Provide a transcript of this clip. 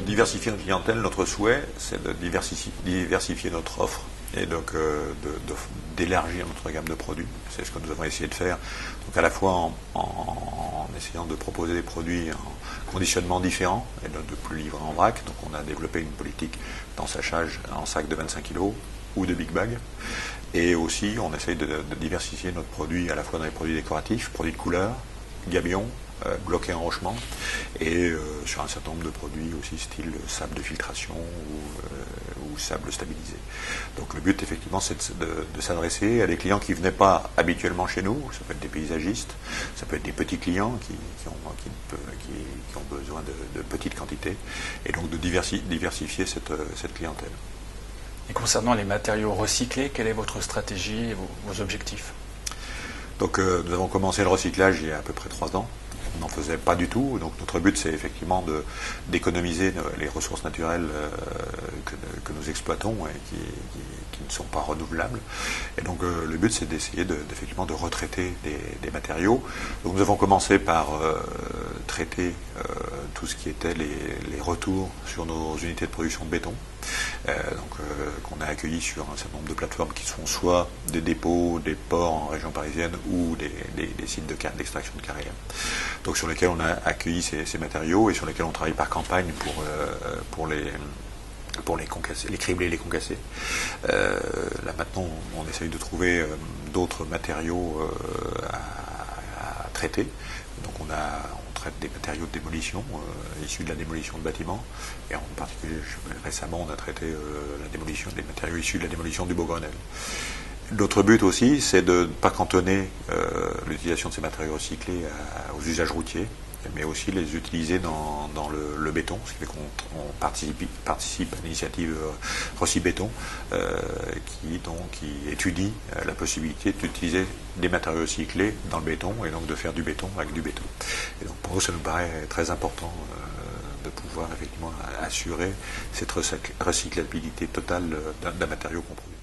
diversifier notre clientèle, notre souhait, c'est de diversifier notre offre et donc d'élargir notre gamme de produits. C'est ce que nous avons essayé de faire. Donc à la fois en essayant de proposer des produits en conditionnement différent et de plus livrer en vrac. Donc on a développé une politique d'ensachage en sac de 25 kg ou de big bag. Et aussi on essaye de diversifier notre produit à la fois dans les produits décoratifs, produits de couleur, gabions, bloqués enrochement, et sur un certain nombre de produits aussi style sable de filtration ou sable stabilisé. Donc le but effectivement c'est de s'adresser à des clients qui ne venaient pas habituellement chez nous. Ça peut être des paysagistes, ça peut être des petits clients qui ont besoin de petites quantités, et donc de diversifier cette clientèle. Et concernant les matériaux recyclés, quelle est votre stratégie et vos objectifs? Donc nous avons commencé le recyclage il y a à peu près 3 ans. On n'en faisait pas du tout. Donc notre but c'est effectivement d'économiser les ressources naturelles que nous exploitons et qui ne sont pas renouvelables. Et donc le but c'est d'essayer effectivement de retraiter des matériaux. Donc nous avons commencé par traiter tout ce qui était les retours sur nos unités de production de béton. Qu'on a accueillis sur un certain nombre de plateformes qui sont soit des dépôts, des ports en région parisienne ou des sites d'extraction de carrière. Donc sur lesquels on a accueilli ces matériaux et sur lesquels on travaille par campagne pour les concasser, les cribler et les concasser. Là maintenant on essaye de trouver d'autres matériaux à traiter. Donc on traite des matériaux de démolition issus de la démolition de bâtiments, et en particulier récemment on a traité des matériaux issus de la démolition du Beaugrenelle. L'autre but aussi c'est de ne pas cantonner l'utilisation de ces matériaux recyclés aux usages routiers, mais aussi les utiliser dans le béton, ce qui fait qu'on participe à l'initiative Recy-Béton qui étudie la possibilité d'utiliser des matériaux recyclés dans le béton et donc de faire du béton avec du béton. Et donc pour nous ça nous paraît très important de pouvoir effectivement assurer cette recyclabilité totale d'un matériau qu'on produit.